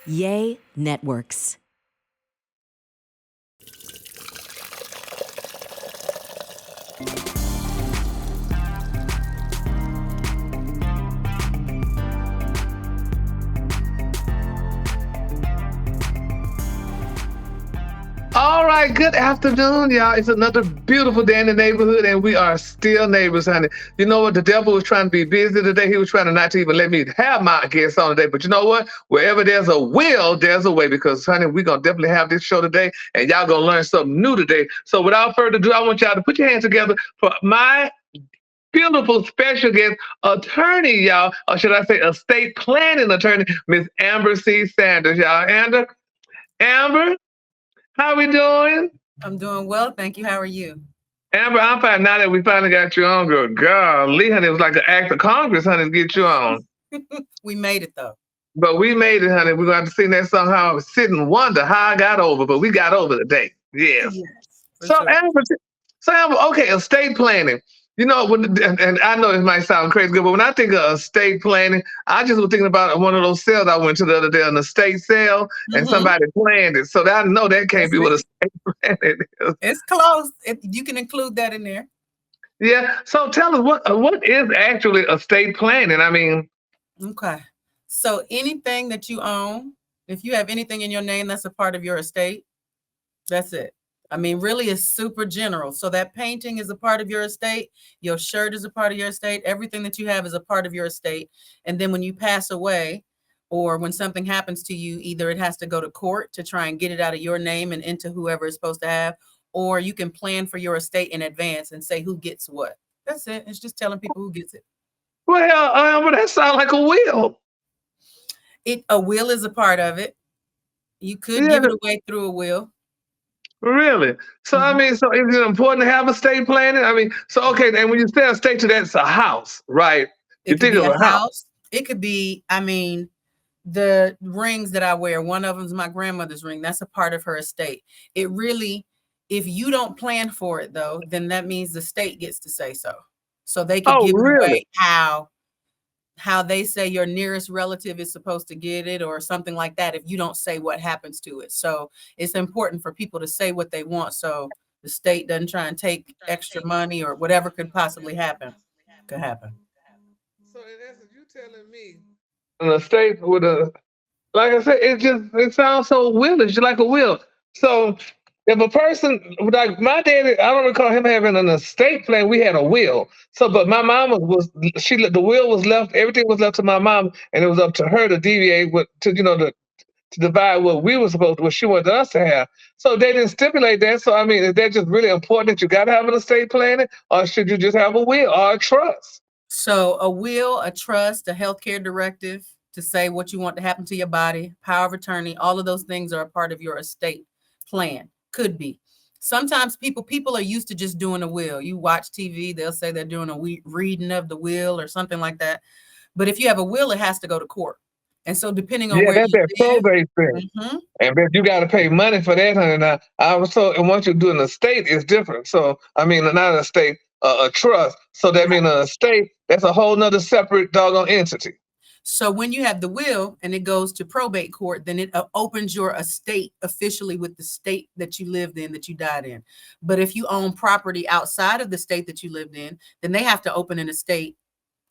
Yay Networks. All right, good afternoon, y'all. It's another beautiful day in the neighborhood, and we are still neighbors, honey. You know what? The devil was trying to be busy today. He was trying to not to even let me have my guests on today. But you know what? Wherever there's a will, there's a way, because, honey, we're going to definitely have this show today, and y'all going to learn something new today. So without further ado, I want y'all to put your hands together for my beautiful special guest, attorney, y'all, or should I say estate planning attorney, Miss Amber Saunders, y'all. Amber, how we doing? I'm doing well, thank you. How are you? Amber, I'm fine now that we finally got you on, girl. Golly, honey, it was like an act of Congress, honey, to get you on. We made it, though. But we made it, honey. We're going to have to sing that song, how I was sitting and wonder how I got over, but we got over today. Yes. So, sure. Amber, okay, estate planning. You know, and I know it might sound crazy, but when I think of estate planning, I just was thinking about one of those sales I went to the other day, an estate sale, and somebody planned it. So I know that can't be what estate planning is. It's close. You can include that in there. Yeah. So tell us, what is actually estate planning? I mean. Okay. So anything that you own, if you have anything in your name that's a part of your estate, that's it. I mean, really, it's super general. So that painting is a part of your estate. Your shirt is a part of your estate. Everything that you have is a part of your estate. And then when you pass away, or when something happens to you, either it has to go to court to try and get it out of your name and into whoever it's supposed to have, or you can plan for your estate in advance and say who gets what. That's it. It's just telling people who gets it. Well, that sounds like a will. A will is a part of it. You could give it away through a will. Really? So, I mean, so is it important to have estate planning? I mean, so, okay, and when you say estate, that's a house, right? You think of a house. It could be, I mean, the rings that I wear, one of them is my grandmother's ring. That's a part of her estate. It really, if you don't plan for it, though, then that means the state gets to say so. So they can give it away how they say your nearest relative is supposed to get it or something like that if you don't say what happens to it. So it's important for people to say what they want so the state doesn't try and take extra money or whatever could possibly happen. Could happen. So in essence, you telling me an estate with like I said, it sounds so willish, like a will. So if a person, like my daddy, I don't recall him having an estate plan. We had a will. So, but my mama the will was left, everything was left to my mom, and it was up to her to deviate to divide what what she wanted us to have. So they didn't stipulate that. So, I mean, is that just really important that you got to have an estate planning, or should you just have a will or a trust? So a will, a trust, a healthcare directive to say what you want to happen to your body, power of attorney, all of those things are a part of your estate plan. Could be. Sometimes people are used to just doing a will. You watch TV, they'll say they're doing a reading of the will or something like that. But if you have a will, it has to go to court. And so depending on where that's you that probate thing. And then you got to pay money for that, honey. Now, and once you do an estate, it's different. So, I mean, not an estate, a trust. So that means an estate, that's a whole nother separate doggone entity. So when you have the will and it goes to probate court, then it opens your estate officially with the state that you lived in, that you died in. But if you own property outside of the state that you lived in, then they have to open an estate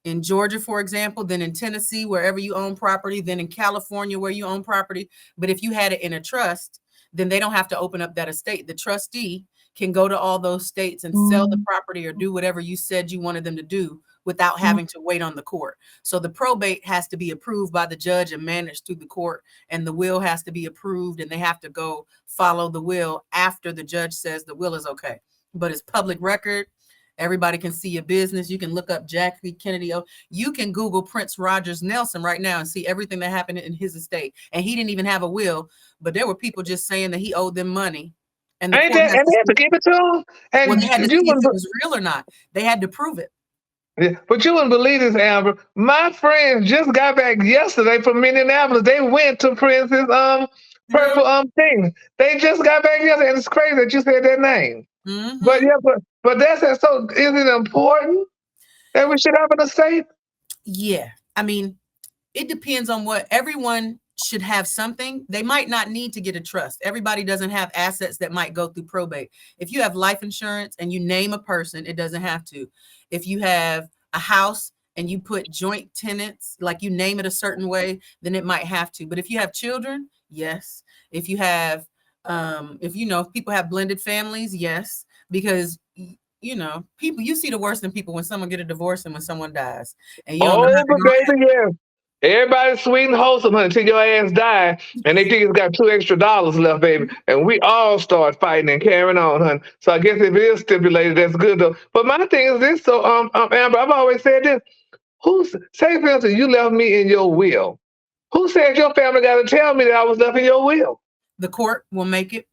in Georgia, for example, then in Tennessee, wherever you own property, then in California, where you own property. But if you had it in a trust, then they don't have to open up that estate. The trustee can go to all those states and sell the property or do whatever you said you wanted them to do without having to wait on the court. So the probate has to be approved by the judge and managed through the court, and the will has to be approved, and they have to go follow the will after the judge says the will is okay. But it's public record. Everybody can see your business. You can look up Jackie Kennedy. You can Google Prince Rogers Nelson right now and see everything that happened in his estate. And he didn't even have a will, but there were people just saying that he owed them money. And they had to give it to him? And well, they had to see if it was real or not. They had to prove it. Yeah, but you wouldn't believe this, Amber. My friends just got back yesterday from Minneapolis. They went to Prince's purple thing. They just got back yesterday, and it's crazy that you said that name. But yeah, but that's it. So is it important that we should have an estate? Yeah, I mean, it depends on what everyone should have something. They might not need to get a trust. Everybody doesn't have assets that might go through probate. If you have life insurance and you name a person, it doesn't have to. If you have a house and you put joint tenants, like you name it a certain way, then it might have to. But if you have children, yes. If you have, if people have blended families, yes, because people, you see the worst in people when someone get a divorce and when someone dies, and you don't know how Oh, but baby, yeah. Everybody's sweet and wholesome until your ass die, and they think it's got $2 extra left, baby. And we all start fighting and carrying on, honey. So I guess if it is stipulated, that's good though. But my thing is this, so Amber, I've always said this. Say for instance, you left me in your will. Who said your family got to tell me that I was left in your will? The court will make it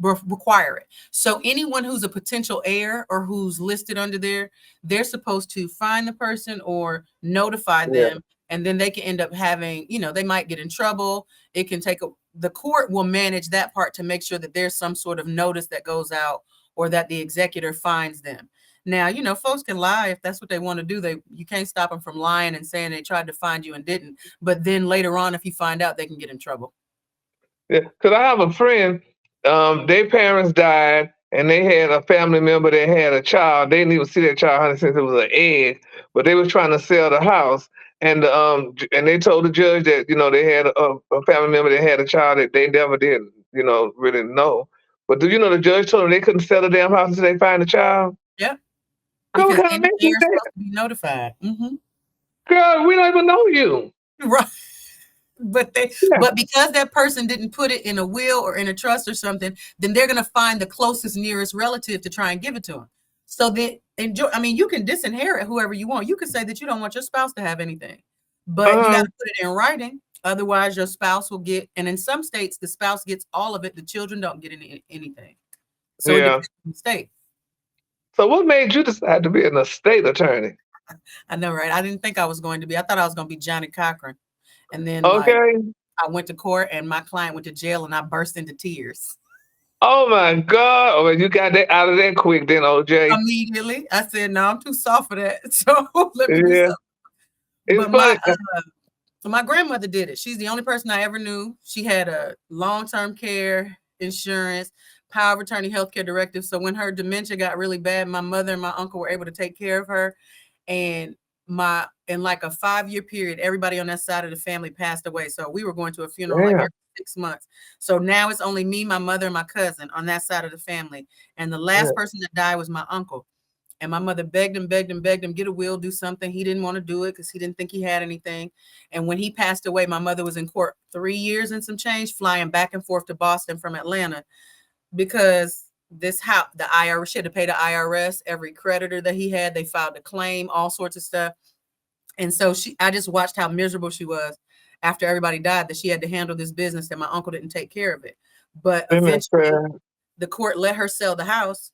require it. So anyone who's a potential heir or who's listed under there, they're supposed to find the person or notify them. And then they can end up having, they might get in trouble. It can take the court will manage that part to make sure that there's some sort of notice that goes out or that the executor finds them. Now, folks can lie if that's what they want to do. You can't stop them from lying and saying they tried to find you and didn't. But then later on, if you find out, they can get in trouble. Yeah, because I have a friend, their parents died, and they had a family member that had a child. They didn't even see that child, honey, since it was an egg, but they was trying to sell the house. And they told the judge that, they had a family member that had a child that they never did, really know. But do you know the judge told them they couldn't sell the damn house until they find the child? Yeah. Because they're supposed to be notified. Mm-hmm. Girl, we don't even know you. Right. But because that person didn't put it in a will or in a trust or something, then they're going to find the closest nearest relative to try and give it to them. So then you can disinherit whoever you want. You can say that you don't want your spouse to have anything, but you got to put it in writing. Otherwise your spouse will get, and in some states, the spouse gets all of it. The children don't get anything. So it depends on the state. So what made you decide to be an estate attorney? I know, right? I didn't think I was going to be. I thought I was going to be Johnny Cochran. And then I went to court and my client went to jail and I burst into tears. Oh my God. Oh, you got that out of that quick then, OJ. Immediately. I said, no, I'm too soft for that. So let me do something. But my grandmother did it. She's the only person I ever knew. She had a long-term care insurance, power of attorney healthcare directive. So when her dementia got really bad, my mother and my uncle were able to take care of her. And in like a 5-year period, everybody on that side of the family passed away. So we were going to a funeral like every 6 months. So now it's only me, my mother, and my cousin on that side of the family. And the last person that died was my uncle. And my mother begged him, get a will, do something. He didn't want to do it because he didn't think he had anything. And when he passed away, my mother was in court 3 years and some change, flying back and forth to Boston from Atlanta because this house, the IRS, she had to pay the IRS, every creditor that he had, they filed a claim, all sorts of stuff. And so I just watched how miserable she was after everybody died, that she had to handle this business that my uncle didn't take care of it. But eventually the court let her sell the house.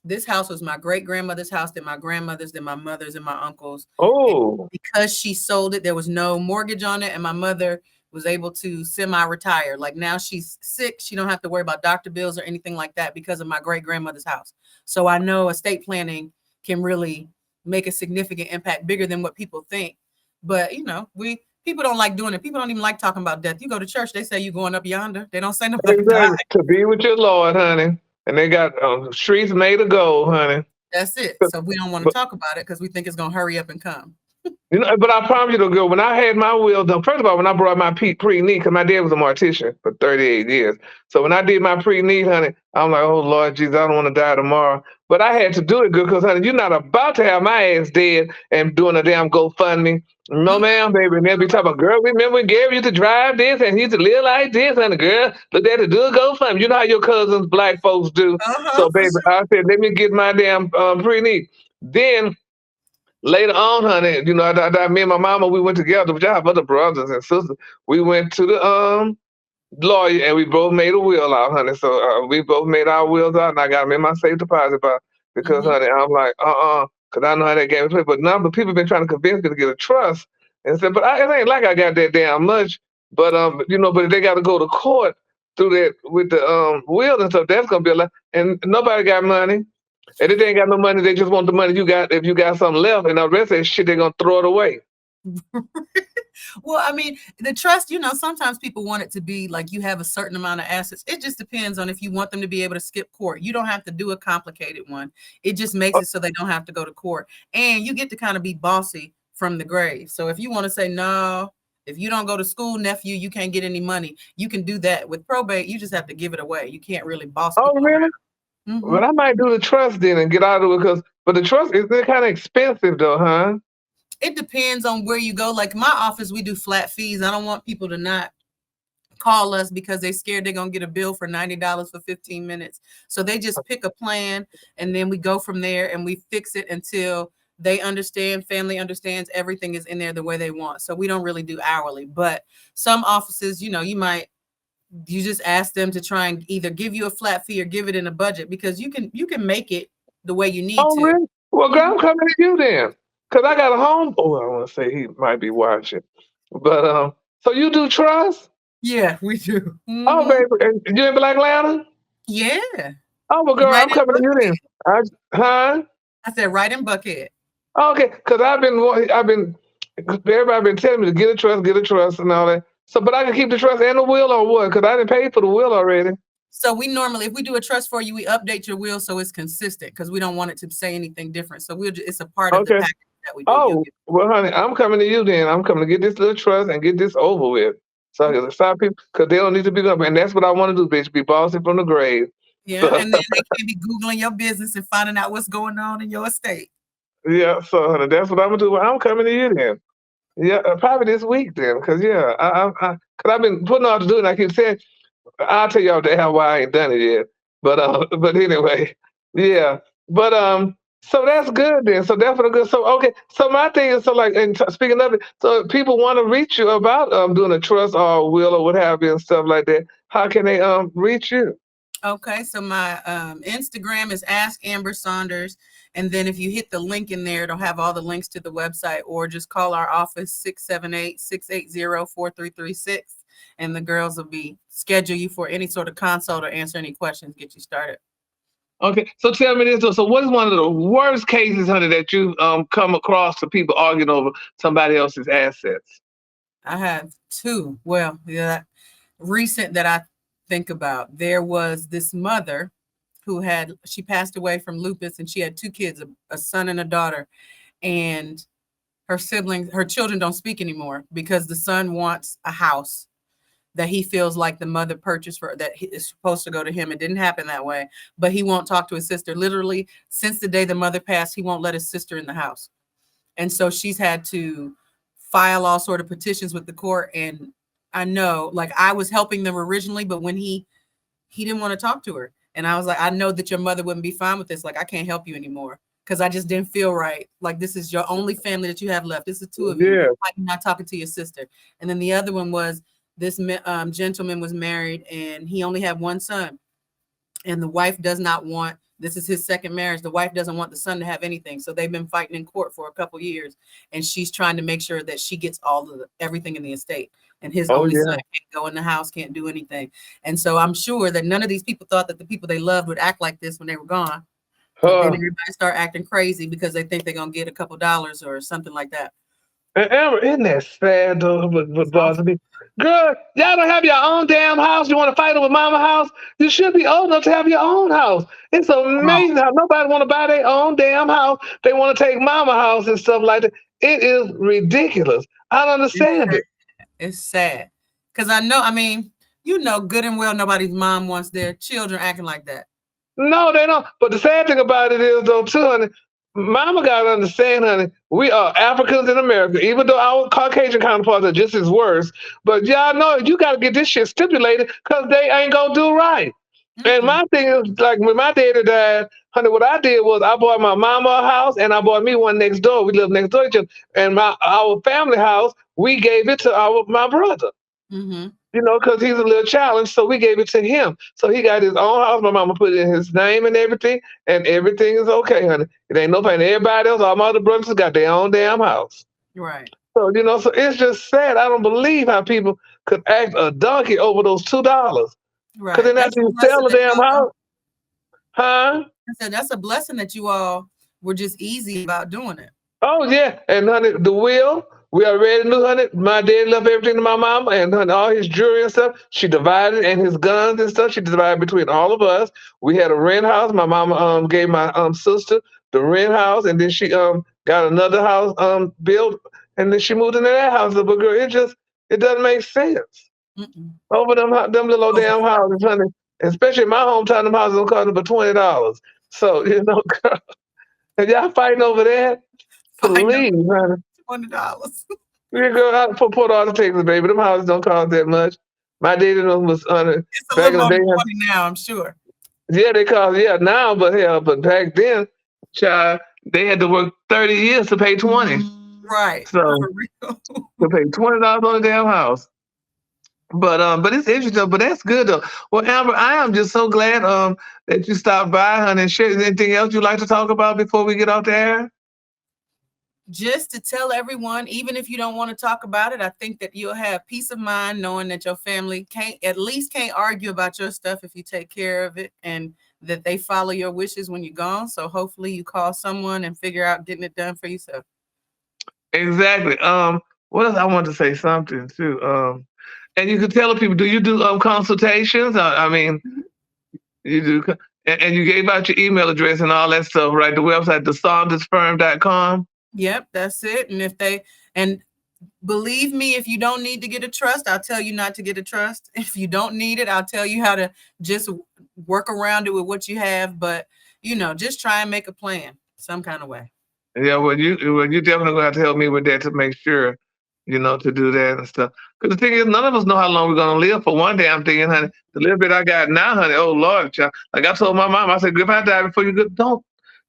This house was my great grandmother's house, then my grandmother's, then my mother's and my uncle's. Oh, and because she sold it, there was no mortgage on it. And my mother was able to semi-retire. Like now she's sick. She don't have to worry about doctor bills or anything like that because of my great grandmother's house. So I know estate planning can really make a significant impact, bigger than what people think. But people don't like doing it. People don't even like talking about death. You go to church, they say you're going up yonder. They don't say nothing. To be with your Lord, honey. And they got streets made of gold, honey. That's it. So we don't want to talk about it because we think it's going to hurry up and come. But I promise you though, girl, when I had my will done, first of all, when I brought my pre-need, because my dad was a mortician for 38 years. So when I did my pre-need, honey, I'm like, oh, Lord Jesus, I don't want to die tomorrow. But I had to do it good because, honey, you're not about to have my ass dead and doing a damn GoFundMe. No, ma'am, baby. And they'll be talking about, girl, remember when Gary used to drive this and he used to live like this, honey, girl, look at it, do a GoFundMe. You know how your cousins, black folks do. So, baby, I said, let me get my damn pre-need. Then, later on, honey, me and my mama, we went together, but I have other brothers and sisters. We went to the lawyer and we both made a will out, honey. So we both made our wills out and I got them in my safe deposit box because, honey, I'm like, because I know how that game is played. But people been trying to convince me to get a trust and said, but it ain't like I got that damn much. But, but they got to go to court through that with the will and stuff. That's going to be a lot. And nobody got money. And if they ain't got no money, they just want the money you got. If you got something left, and the rest of that shit, they're gonna throw it away. Well, I mean, the trust, sometimes people want it to be like you have a certain amount of assets. It just depends on if you want them to be able to skip court. You don't have to do a complicated one. It just makes it so they don't have to go to court. And you get to kind of be bossy from the grave. So if you want to say, no, if you don't go to school, nephew, you can't get any money. You can do that. With probate, you just have to give it away. You can't really boss Oh, people really? around. But I might do the trust then and get out of it but the trust is kind of expensive though, huh? It depends on where you go. Like my office, we do flat fees. I don't want people to not call us because they're scared they're going to get a bill for $90 for 15 minutes. So they just pick a plan and then we go from there and we fix it until they understand, family understands, everything is in there the way they want. So we don't really do hourly, but some offices, you just ask them to try and either give you a flat fee or give it in a budget because you can make it the way you need Oh, to. really? Well, girl, Mhm. I'm coming to you then. Because I got a home. Oh, I want to say he might be watching. But, so you do trust? Yeah, we do. Oh, Mhm. baby. And you in Black Atlanta? Yeah. Oh, well, girl, Right I'm in coming to you then. Buckhead. Huh? I said right in Buckhead. Okay, because everybody been telling me to get a trust and all that. So, but I can keep the trust and the will or what? Because I didn't pay for the will already. So we normally, if we do a trust for you, we update your will so it's consistent because we don't want it to say anything different. So it's a part of the Okay. package that we do. Oh, well, honey, I'm coming to you then. I'm coming to get this little trust and get this over with. So I can stop people because they don't need to be up. And that's what I want to do, bitch. Be bossy from the grave. Yeah, So, and then they can't be Googling your business and finding out what's going on in your estate. yeah, so honey, that's what I'm gonna do. I'm coming to you then. Yeah, probably this week then, because yeah, cause I've been putting off to do it. And I keep saying I'll tell y'all the hell why I ain't done it yet. But but anyway, yeah. But so that's good then. So that's what I'm good. So okay. So my thing is so like and speaking of it, so if people want to reach you about doing a trust or a will or what have you and stuff like that. How can they reach you? Okay, so my Instagram is Ask Amber Saunders. And then if you hit the link in there, it'll have all the links to the website or just call our office 678-680-4336. And the girls will schedule you for any sort of consult or answer any questions, get you started. Okay, so tell me this. So, what is one of the worst cases, honey, that you come across to people arguing over somebody else's assets? I have two. Well, yeah, recent that I think about. There was this mother who she passed away from lupus and she had two kids, a son and a daughter. And her children don't speak anymore because the son wants a house that he feels like the mother purchased for that is supposed to go to him. It didn't happen that way, but he won't talk to his sister. Literally, since the day the mother passed, he won't let his sister in the house. And so she's had to file all sort of petitions with the court. And I know, like, I was helping them originally, but when he didn't want to talk to her. And I was like, I know that your mother wouldn't be fine with this. Like, I can't help you anymore because I just didn't feel right. Like, this is your only family that you have left. This is two of you. Yeah. Like, you're not talking to your sister. And then the other one was this gentleman was married and he only had one son. And the wife does not want, this is his second marriage. The wife doesn't want the son to have anything. So they've been fighting in court for a couple years. And she's trying to make sure that she gets everything in the estate. And his Oh only yeah. son can't go in the house, can't do anything. And so I'm sure that none of these people thought that the people they loved would act like this when they were gone. But then everybody start acting crazy because they think they're going to get a couple dollars or something like that. And Amber, isn't that sad though? What bothers me, girl, y'all don't have your own damn house. You want to fight over mama house? You should be old enough to have your own house. It's amazing how nobody want to buy their own damn house. They want to take mama house and stuff like that. It is ridiculous. I don't understand it. It's sad because I mean, good and well, nobody's mom wants their children acting like that. No, they don't. But the sad thing about it is, though, too, honey, mama got to understand, honey, we are Africans in America, even though our Caucasian counterparts are just as worse. But y'all know you got to get this shit stipulated because they ain't going to do right. And my thing is, like, when my daddy died, honey, what I did was I bought my mama a house and I bought me one next door. We live next door to each other. And our family house, we gave it to my brother. Mm-hmm. Because he's a little challenged, so we gave it to him. So he got his own house. My mama put in his name and everything is okay, honey. It ain't no pain. Everybody else, all my other brothers got their own damn house. Right. So, so it's just sad. I don't believe how people could act a donkey over those $2. Right. Because then after you sell the damn house, huh? I said, that's a blessing that you all were just easy about doing it. Oh, yeah. And honey, the will, We already knew, honey. My dad left everything to my mama and honey, all his jewelry and stuff. She divided, and his guns and stuff. She divided between all of us. We had a rent house. My mama gave my sister the rent house, and then she got another house built, and then she moved into that house. But girl, it doesn't make sense. Mm-mm. Over them little old damn houses, honey. Especially in my hometown, them houses don't cost but $20. So girl, and y'all fighting over that, please, honey. $20. We go out for Port Arthur, Texas, baby. Them houses don't cost that much. My daddy was It's a back in little the over day. 20 now, I'm sure. Yeah, they cost now, but back then, child, they had to work 30 years to pay 20. Right. So For real. to pay $20 on a damn house. But it's interesting. But that's good though. Well, Amber, I am just so glad that you stopped by, honey. And share anything else you'd like to talk about before we get off the air? Just to tell everyone, even if you don't want to talk about it, I think that you'll have peace of mind knowing that your family can't argue about your stuff if you take care of it, and that they follow your wishes when you're gone. So hopefully you call someone and figure out getting it done for yourself. Exactly. What else? I want to say something too. And you could tell people, do you do consultations? I mean, you do, and you gave out your email address and all that stuff, right? The website, thesaundersfirm.com. Yep, that's it. And believe me, if you don't need to get a trust, I'll tell you not to get a trust. If you don't need it, I'll tell you how to just work around it with what you have. But just try and make a plan some kind of way. Yeah, well, you definitely gonna have to help me with that to make sure, to do that and stuff. Because the thing is, none of us know how long we're gonna live. For one day, I'm thinking, honey, the little bit I got now, honey, oh Lord, child. Like I told my mom, I said, if I die before you go, don't.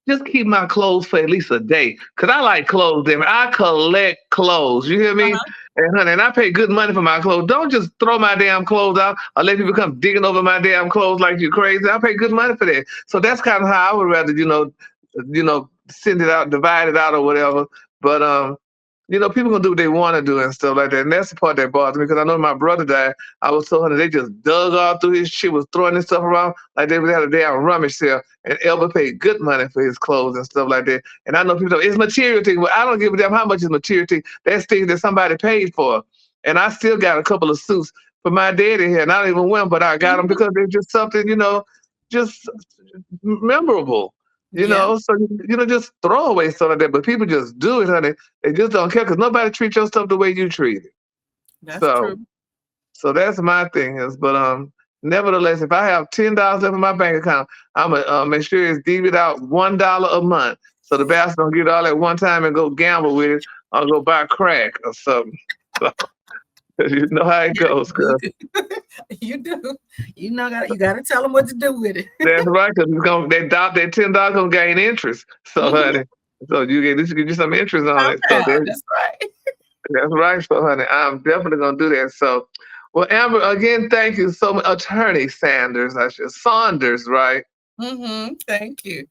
Just keep my clothes for at least a day. Because I like clothes, damn it. I collect clothes. You hear me? And honey, and I pay good money for my clothes. Don't just throw my damn clothes out or let people come digging over my damn clothes like you crazy. I pay good money for that. So that's kind of how I would rather, send it out, divide it out or whatever. But people gonna do what they want to do and stuff like that. And that's the part that bothers me, because I know my brother died. I was so honey, they just dug all through his shit, was throwing this stuff around like they had a damn rummage sale. And Elba paid good money for his clothes and stuff like that. And I know people it's material thing, but I don't give a damn how much is material thing. That's things that somebody paid for. And I still got a couple of suits for my daddy here, and I don't even wear them, but I got them because they're just something, just memorable. So just throw away stuff like that. But people just do it, honey. They just don't care because nobody treats your stuff the way you treat it. That's true. So that's my thing is, but nevertheless, if I have $10 left in my bank account, I'm gonna make sure it's debited out $1 a month, so the bastard don't get all at one time and go gamble with it or go buy crack or something. So, you know how it goes, girl. You do. You gotta tell them what to do with it. That's right, because that $10 gonna gain interest. So honey, so you get you some interest on it. So that's right. That's right. So honey, I'm definitely gonna do that. So, well, Amber, again, thank you so much, Attorney Saunders, right? Thank you.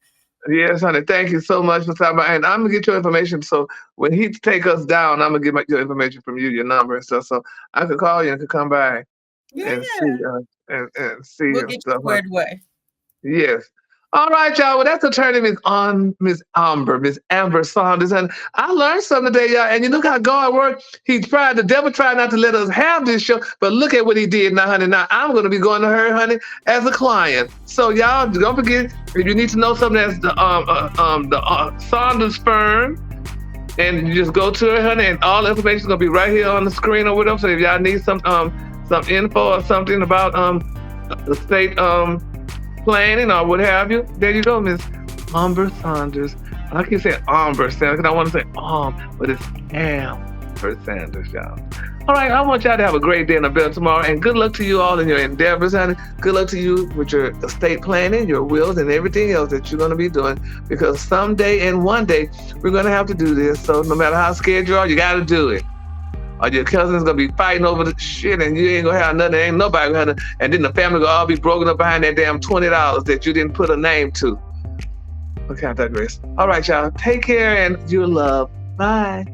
Yes, honey. Thank you so much for stopping by. And I'm gonna get your information. So when he take us down, I'm gonna get your information from you, your number and stuff. So I could call you and could come by and see and see we'll and get stuff. You squared away. Yes. All right, y'all. Well, that's attorney Miss Amber Saunders. And I learned something today, y'all. And you look how God worked. The devil tried not to let us have this show, but look at what he did now, honey. Now I'm going to be going to her, honey, as a client. So y'all, don't forget, if you need to know something, that's the Saunders firm. And you just go to her, honey, and all the information is going to be right here on the screen or whatever. So if y'all need some info or something about the state planning or what have you, there you go, Miss Amber Saunders. I keep saying Amber Saunders because I want to say but it's Amber Saunders, y'all. All right, I want y'all to have a great day in the bell tomorrow, and good luck to you all in your endeavors, honey. Good luck to you with your estate planning, your wills, and everything else that you're going to be doing, because someday and one day we're going to have to do this. So no matter how scared you are, you got to do it. Or your cousin's gonna be fighting over the shit, and you ain't gonna have nothing. Ain't nobody gonna have nothing. And then the family gonna all be broken up behind that damn $20 that you didn't put a name to. Okay, I digress. All right, y'all. Take care and your love. Bye.